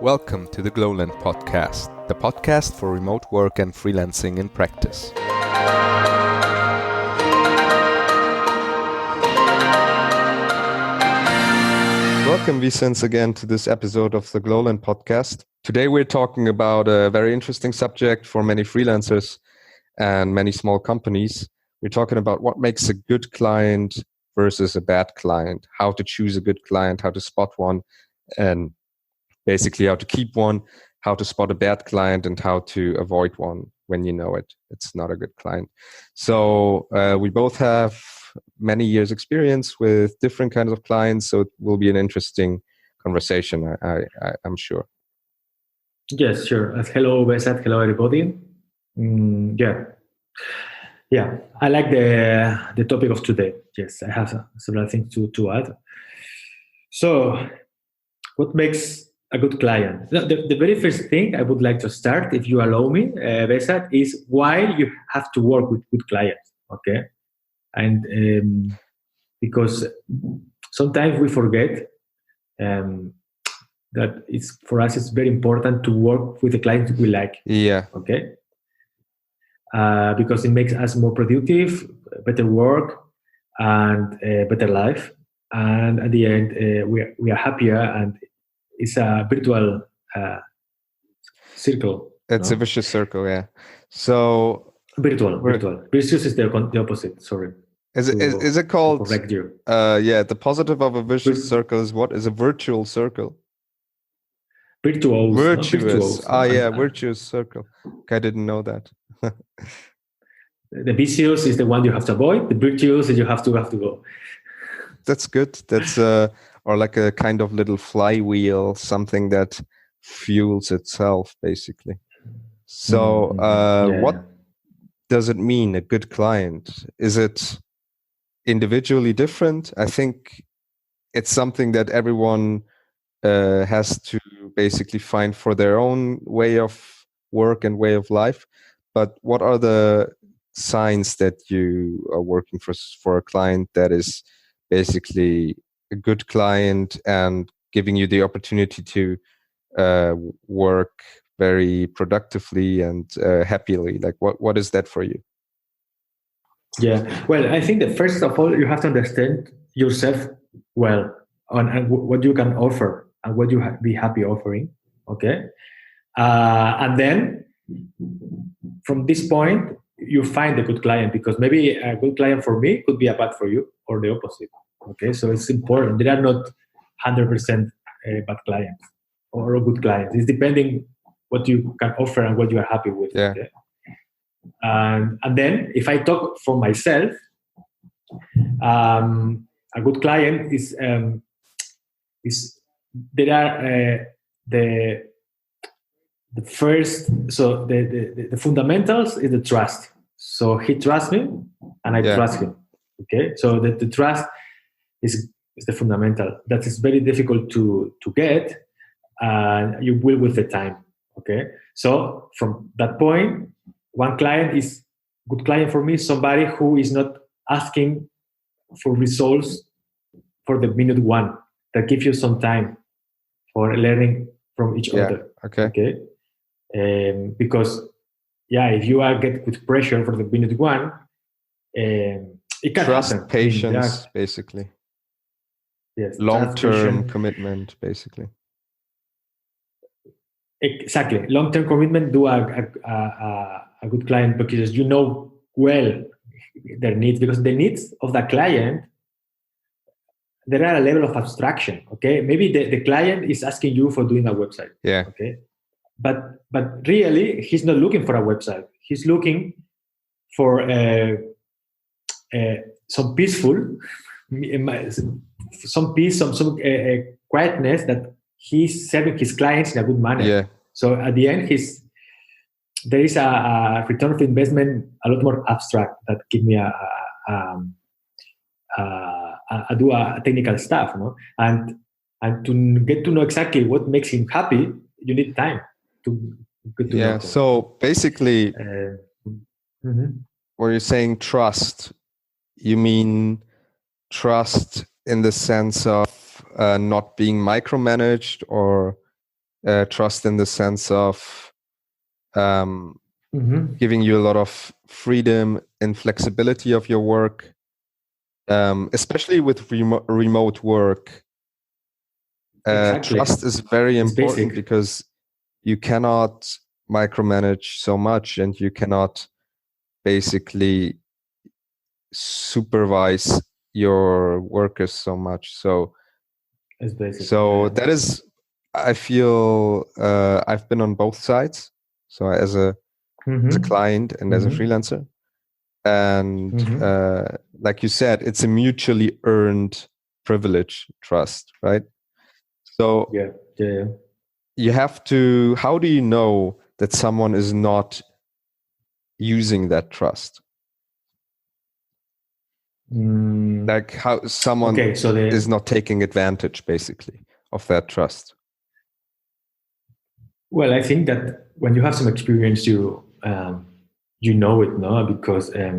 Welcome to the Glolent podcast, the podcast for remote work and freelancing in practice. Welcome, Vicens, again to this episode of the Glolent podcast. Today we're talking about a very interesting subject for many freelancers and many small companies. We're talking about what makes a good client versus a bad client, how to choose a good client, how to spot one, and basically how to keep one, how to spot a bad client, and how to avoid one when you know it's not a good client. So we both have many years experience with different kinds of clients, so it will be an interesting conversation, I'm sure. Yes, sure. Hello, Behsaad. Hello, everybody. Yeah. I like the topic of today. Yes, I have several things to add. So, what makes a good client? The very first thing I would like to start, if you allow me, Behsaad, is why you have to work with good clients. Okay, and because sometimes we forget that for us it's very important to work with the clients we like. Yeah. Okay. Because it makes us more productive, better work, and better life. And at the end, we are happier, and it's a virtual circle. It's a vicious circle, yeah. So virtual. Vicious is the opposite. Sorry. Is it called? Correct you. The positive of a vicious circle is what? Is a virtual circle. Virtuous. Virtuous circle. Okay, I didn't know that. The vicious is the one you have to avoid. The virtuous is you have to go. That's good. That's or like a kind of little flywheel, something that fuels itself, basically. So, what does it mean, a good client? Is it individually different? I think it's something that everyone has to basically find for their own way of work and way of life. But what are the signs that you are working for a client that is basically a good client and giving you the opportunity to work very productively and happily? Like what is that for you? Yeah, well, I think that first of all, you have to understand yourself well and what you can offer and what you be happy offering. Okay. And then from this point, you find a good client, because maybe a good client for me could be a bad for you, or the opposite. Okay. So it's important. There are not 100% bad clients or good clients. It's depending what you can offer and what you are happy with. Yeah. Okay? And then if I talk for myself, a good client is there are the first, so the fundamentals is the trust. So he trusts me and I trust him. Okay, so the trust is the fundamental. That is very difficult to get, and you will with the time. Okay, so from that point, one client is good client for me, somebody who is not asking for results for the minute one, that gives you some time for learning from each other. Okay. Because if you are get with pressure for the minute one, it can trust, happen. patience, basically. Yes, long-term commitment, basically. Exactly, long-term commitment. Do a good client, because you know well their needs, because the needs of the client, there are a level of abstraction. Okay, maybe the client is asking you for doing a website. Yeah. Okay, but really he's not looking for a website. He's looking for some peaceful, some peace, some quietness, that he's serving his clients in a good manner. Yeah. So at the end, there is a return of investment a lot more abstract that give me do a technical stuff, and to get to know exactly what makes him happy, you need time to get to know him. So basically, when you're saying trust, you mean trust in the sense of not being micromanaged, or trust in the sense of giving you a lot of freedom and flexibility of your work, especially with remote work. Exactly. Trust is very important because you cannot micromanage so much, and you cannot basically supervise your workers so much. So that is, I feel, I've been on both sides. So as a client and as a freelancer, and like you said, it's a mutually earned privilege, trust, right? So you have to, how do you know that someone is not using that trust? Like how someone is not taking advantage basically of that trust. Well, I think that when you have some experience, you know it, no? Because I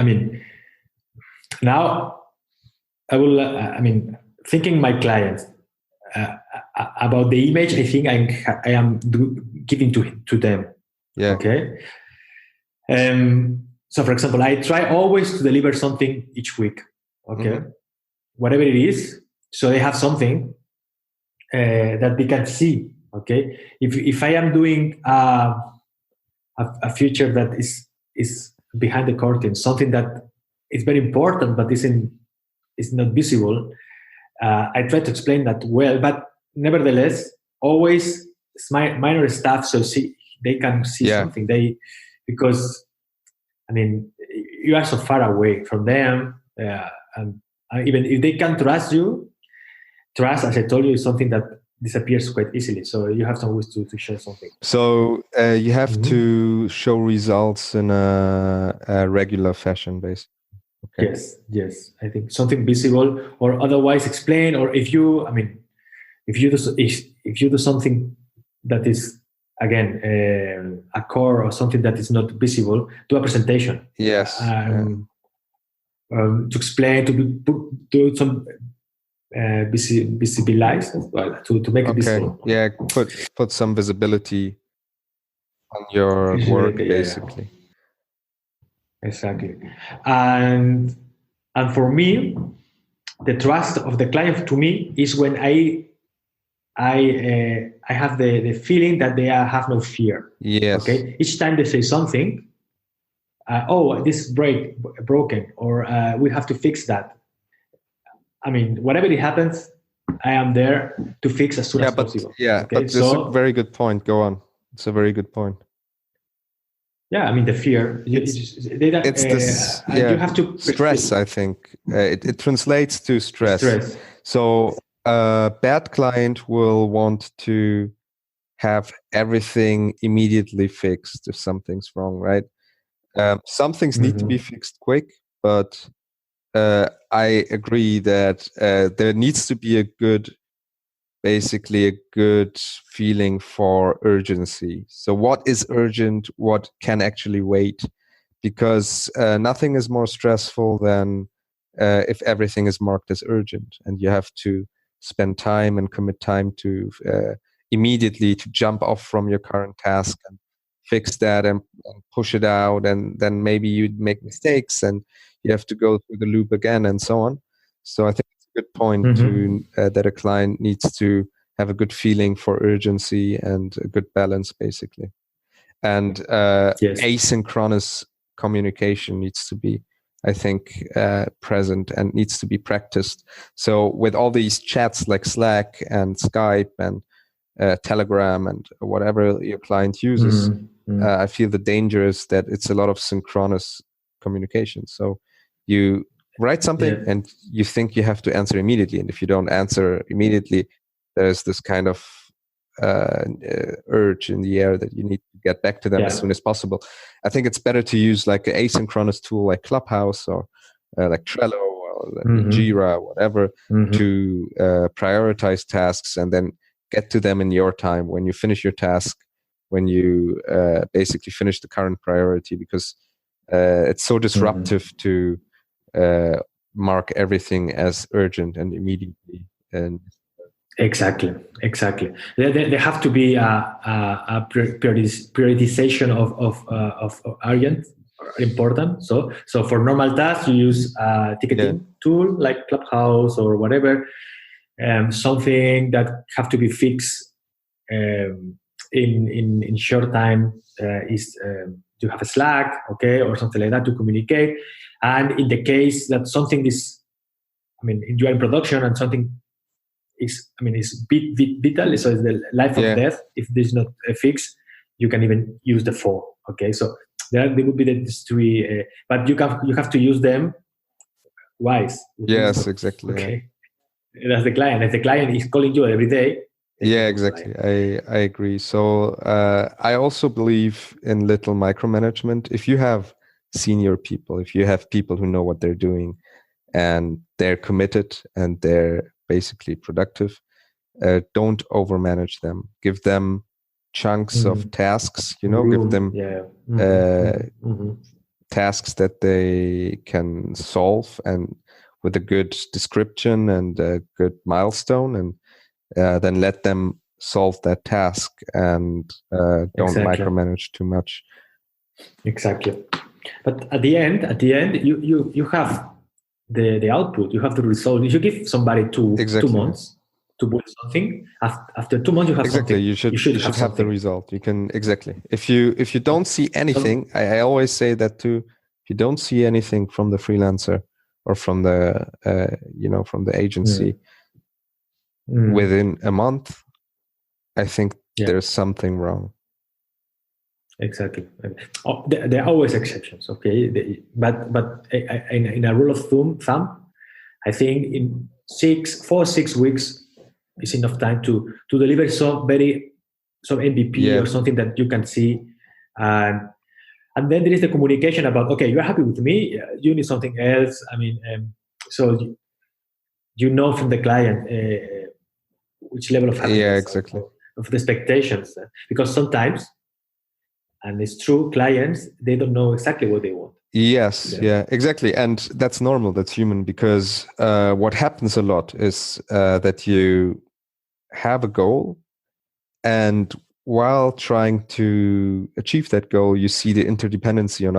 mean, now I will. Thinking my clients about the image, I think I am giving to them. Yeah. Okay. So, for example, I try always to deliver something each week. Okay, whatever it is, so they have something that they can see. Okay, if I am doing a feature that is behind the curtain, something that is very important but is not visible, I try to explain that well. But nevertheless, always minor stuff, so they can see something. Because I mean, you are so far away from them, and even if they can trust you, trust, as I told you, is something that disappears quite easily. So you have some ways to show something. So you have to show results in a regular fashion, basically. Okay. Yes. I think something visible, or otherwise explain, or if you do something that is, again, a core or something that is not visible, do a presentation. Yes. To explain, to do some visibilize as well, to make it visible. Yeah, put some visibility on your work, basically. Yeah. Exactly. And for me, the trust of the client to me is when I have the feeling that they have no fear. Yes. Okay. Each time they say something, this is broken, or we have to fix that. I mean, whatever it happens, I am there to fix as soon as possible. Yeah, okay? But this is a very good point. Go on. It's a very good point. Yeah, I mean, the fear. You have to stress. I think it translates to stress. So a bad client will want to have everything immediately fixed if something's wrong, right? Some things need to be fixed quick, but I agree that there needs to be a good feeling for urgency. So what is urgent? What can actually wait? Because nothing is more stressful than if everything is marked as urgent, and you have to spend time and commit time to immediately to jump off from your current task and fix that and push it out, and then maybe you'd make mistakes and you have to go through the loop again and so on. So I think it's a good point to that a client needs to have a good feeling for urgency and a good balance, basically. And asynchronous communication needs to be, I think, present and needs to be practiced. So with all these chats like Slack and Skype and Telegram and whatever your client uses, I feel the danger is that it's a lot of synchronous communication. So you write something and you think you have to answer immediately, and if you don't answer immediately, there's this kind of urge in the air that you need to get back to them as soon as possible. I think it's better to use like an asynchronous tool like Clubhouse or like Trello or Jira, whatever, to prioritize tasks and then get to them in your time when you finish your task, when you basically finish the current priority, because it's so disruptive to mark everything as urgent and immediately. And Exactly. There have to be a prioritization of urgent or important. So for normal tasks, you use a ticketing tool like Clubhouse or whatever. Something that have to be fixed in short time is you have a Slack, okay, or something like that to communicate. And in the case that something is, you are in production and something is vital, so it's the life or death. If there's not a fix, you can even use the phone. Okay, so there would be these three, but you have to use them wise. Yes, exactly. Okay, that's the client. If the client is calling you every day, exactly. I agree. So I also believe in little micromanagement. If you have senior people, if you have people who know what they're doing and they're committed and they're basically productive, don't overmanage them. Give them chunks of tasks, give them tasks that they can solve, and with a good description and a good milestone, and then let them solve that task, and don't micromanage too much. Exactly. But at the end, you have the output, you have the result. If you give somebody 2 months to build something, after 2 months you have something. You should have the result. You can if you don't see anything, I always say that too. If you don't see anything from the freelancer or from the from the agency within a month, I think there's something wrong. Exactly. There are always exceptions, okay? But in a rule of thumb, I think in 6 weeks is enough time to deliver some MVP or something that you can see, and then there is the communication about, okay, you're happy with me, you need something else. So you know from the client which level of happiness of the expectations, because sometimes, and it's true, clients, they don't know exactly what they want. Yes, exactly. And that's normal, that's human, because what happens a lot is that you have a goal, and while trying to achieve that goal, you see the interdependency on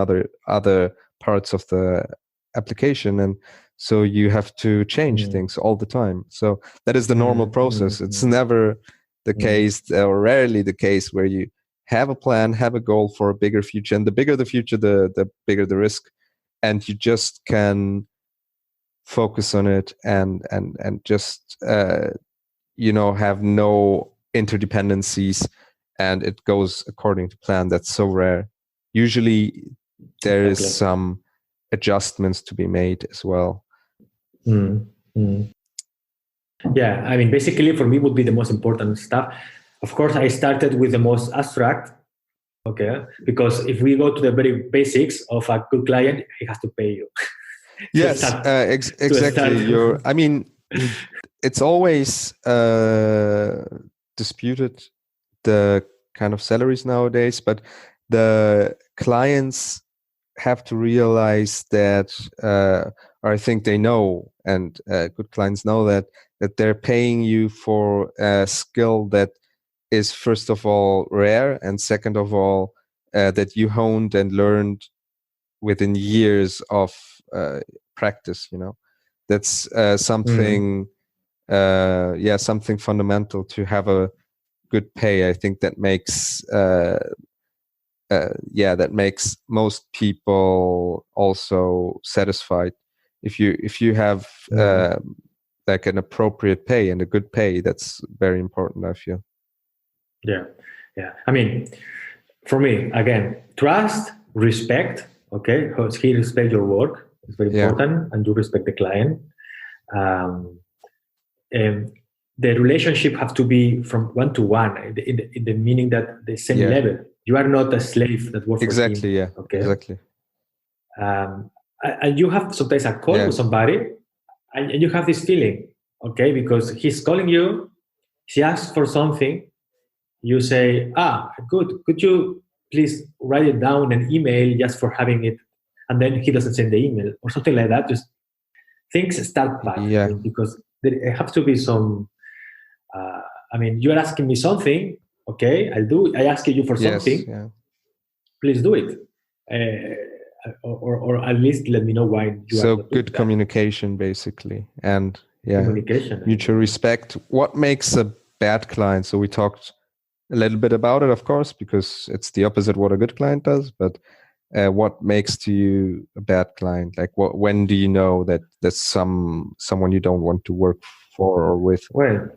other parts of the application, and so you have to change things all the time. So that is the normal process. It's never the case, or rarely the case, where you have a plan, have a goal for a bigger future, and the bigger the future, the bigger the risk, and you just can focus on it and just have no interdependencies, and it goes according to plan. That's so rare. Usually there is some adjustments to be made as well. Yeah, basically for me would be the most important stuff. Of course, I started with the most abstract, okay? Because if we go to the very basics of a good client, he has to pay you. Yes, exactly. It's always disputed, the kind of salaries nowadays, but the clients have to realize that, or I think they know, and good clients know that they're paying you for a skill that is, first of all, rare, and second of all, that you honed and learned within years of practice. That's something something fundamental to have a good pay. I think that makes most people also satisfied. If you have like an appropriate pay and a good pay, that's very important, I feel. Yeah. For me, again, trust, respect. Okay, because he respect your work. It's very important, and you respect the client. And the relationship have to be from one to one, in the meaning that the same level. You are not a slave that works for him. Okay. Exactly. And you have sometimes a call with somebody, and you have this feeling, okay, because he's calling you, he asks for something, you say, good, could you please write it down in an email just for having it, and then he doesn't send the email or something like that. Just things start back, because there has to be some I mean, you're asking me something, okay, I'll do it. I ask you for something, please do it. Or at least let me know why you so are not good doing communication, basically, and communication, mutual respect. What makes a bad client? So we talked a little bit about it, of course, because it's the opposite what a good client does. But what makes to you a bad client? Like, when do you know that there's someone you don't want to work for or with? Well,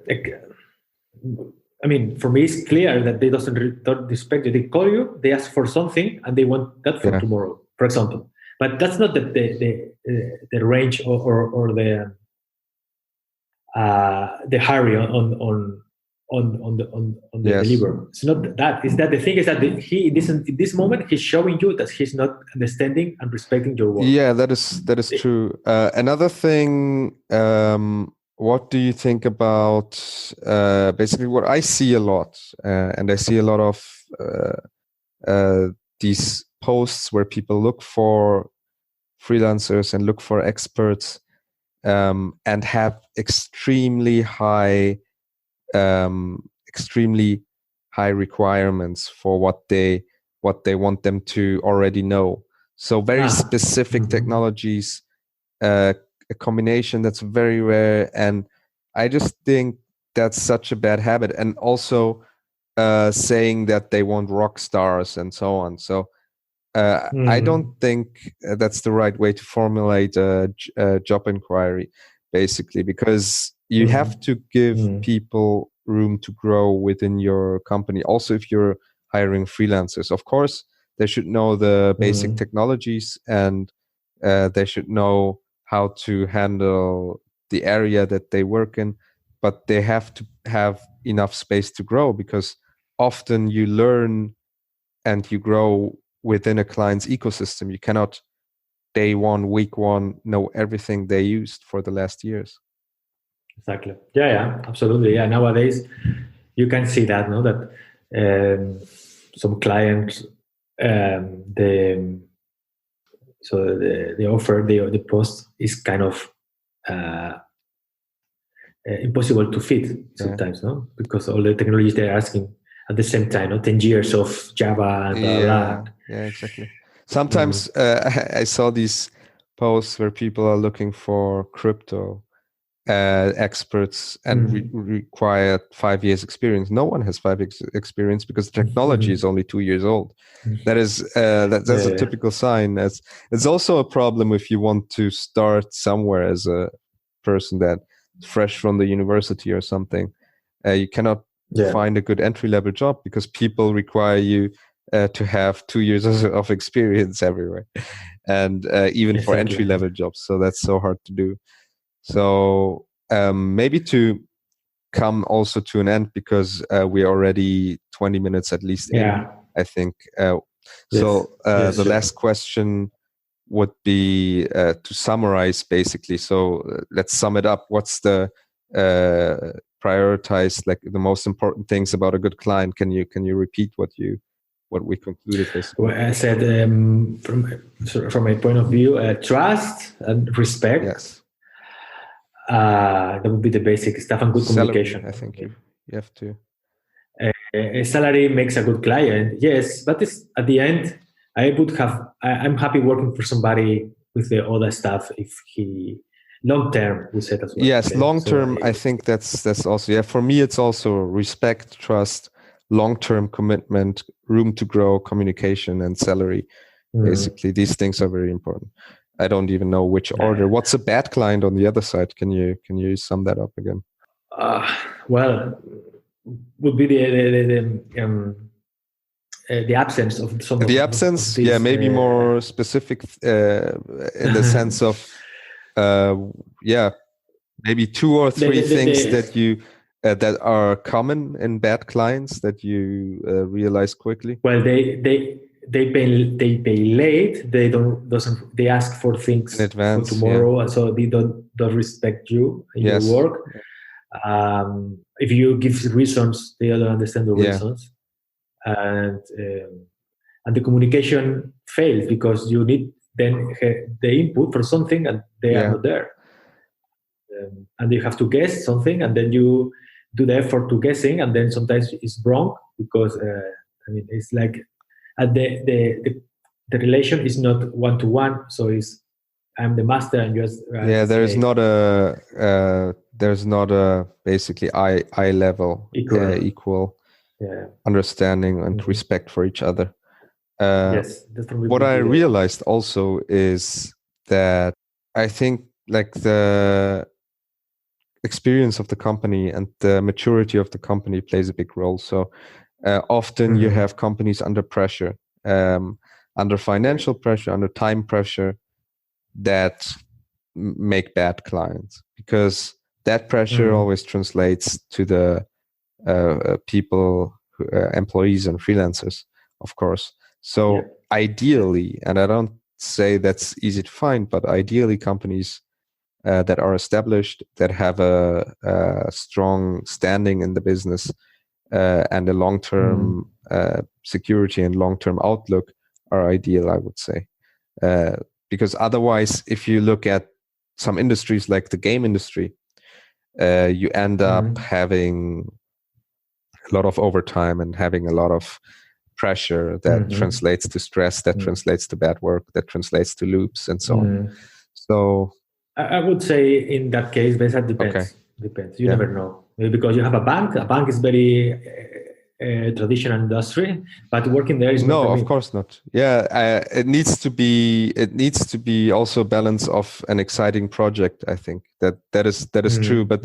I mean, for me, it's clear that they don't respect you. They call you, they ask for something, and they want that for tomorrow, for example. But that's not the range or the hurry on the deliver. It's not that. Is that the thing is that he in this moment he's showing you that he's not understanding and respecting your work. Yeah, that is true. Another thing. What do you think about basically what I see a lot, and I see a lot of these posts where people look for freelancers and look for experts, and have extremely high requirements for what they want them to already know. So very specific technologies, a combination that's very rare, and I just think that's such a bad habit. And also saying that they want rock stars and so on. So I don't think that's the right way to formulate a job inquiry, basically, because you have to give people room to grow within your company. Also, if you're hiring freelancers, of course, they should know the basic technologies, and they should know how to handle the area that they work in, but they have to have enough space to grow, because often you learn and you grow within a client's ecosystem. You cannot day one, week one, know everything they used for the last years. Exactly. Yeah, absolutely. Yeah, nowadays you can see that, no, that some clients the offer, the post is kind of impossible to fit sometimes, no, because all the technologies they're asking at the same time, 10 years of Java and blah, blah. Yeah, exactly. Sometimes I saw these posts where people are looking for crypto experts and require 5 years experience. No one has 5 years experience because the technology is only 2 years old. That is that's a typical sign. It's also a problem if you want to start somewhere as a person that fresh from the university or something. You cannot find a good entry-level job because people require you to have 2 years of experience everywhere, and even for entry-level jobs. So that's so hard to do. So maybe to come also to an end, because we're already 20 minutes at least in, I think. The last question would be to summarize, basically. So let's sum it up. What's the prioritize, like the most important things about a good client? Can you repeat what we concluded, basically? Well, I said from my point of view, trust and respect. Yes. That would be the basic stuff, and good communication. I think you have to. A salary makes a good client, yes, but at the end, I'm happy working for somebody with the other stuff if he long term, we said as well. Yes, long term. I think that's also, for me, it's also respect, trust, long term commitment, room to grow, communication, and salary. Basically, these things are very important. I don't even know which order. What's a bad client on the other side? Can you sum that up again? Well, would be the absence of some. The absence, of these, maybe more specific in the sense of, maybe 2 or 3 things that you that are common in bad clients that you realize quickly. Well, they pay late. They ask for things in advance for tomorrow, and so they don't respect you in your work. If you give reasons, they don't understand the reasons, and the communication fails because you need then the input for something and they are not there, and you have to guess something, and then you do the effort to guessing, and then sometimes it's wrong because it's like the relation is not one to one. So it's I'm the master and you're there's not a basically eye level equal understanding and respect for each other. Yes, what I realized also is that I think like the experience of the company and the maturity of the company plays a big role. So often you have companies under pressure, under financial pressure, under time pressure, that make bad clients, because that pressure always translates to the people, employees and freelancers, of course. So ideally, and I don't say that's easy to find, but ideally companies that are established, that have a strong standing in the business and a long-term security and long-term outlook are ideal, I would say. Because otherwise, if you look at some industries like the game industry, you end up having a lot of overtime and having a lot of pressure that translates to stress, that translates to bad work, that translates to loops and so on. So I would say in that case, Behsaad, depends. Okay. Depends. You never know. Maybe because you have a bank. A bank is very traditional industry, but working there is not. No, of course not. Yeah, it needs to be also a balance of an exciting project. I think that is true. But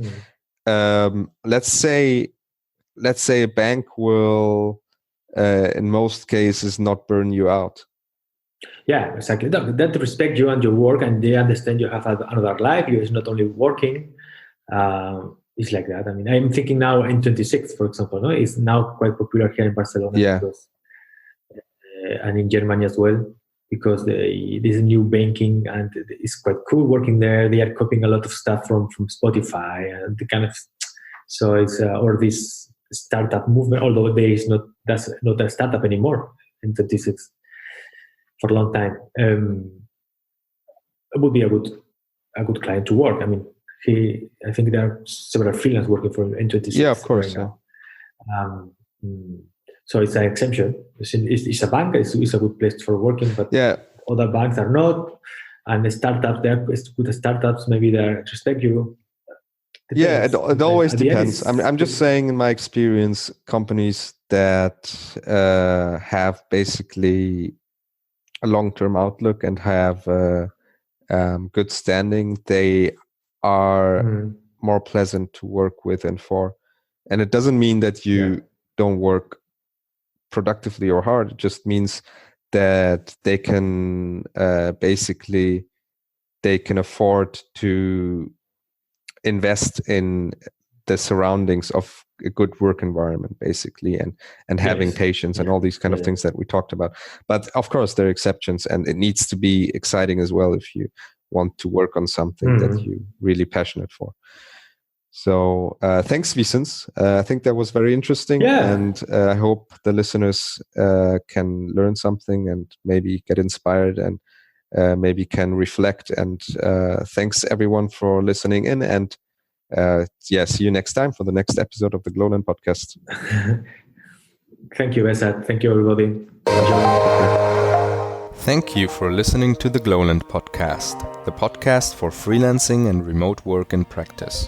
let's say a bank will, in most cases, not burn you out. Yeah, exactly. That respect you and your work, and they understand you have another life. You're not only working. It's like that. I mean, I'm thinking now in 26, for example, no, it's now quite popular here in Barcelona, because, and in Germany as well, because there's new banking and it's quite cool working there. They are copying a lot of stuff from Spotify and the kind of, so it's or this startup movement. Although that's not a startup anymore in 26 for a long time. It would be a good client to work. I mean. I think there are several freelancers working for N26. Yeah, of course. Right now. So it's an exemption. It's a bank. It's a good place for working, but other banks are not. And the startups, they're good startups. Maybe they respect you. Depends. Yeah, it always depends. I'm just saying, in my experience, companies that have basically a long-term outlook and have good standing, they are more pleasant to work with and for. And it doesn't mean that you don't work productively or hard. It just means that they can they can afford to invest in the surroundings of a good work environment, basically, and having patience and all these kind of things that we talked about. But of course, there are exceptions, and it needs to be exciting as well if you want to work on something that you're really passionate for. So thanks, Vicens. I think that was very interesting, and I hope the listeners can learn something and maybe get inspired and maybe can reflect. And thanks everyone for listening in, and see you next time for the next episode of the Glolent podcast. Thank you, Behsaad. Thank you, everybody. Thank you for listening to the Glolent podcast, the podcast for freelancing and remote work in practice.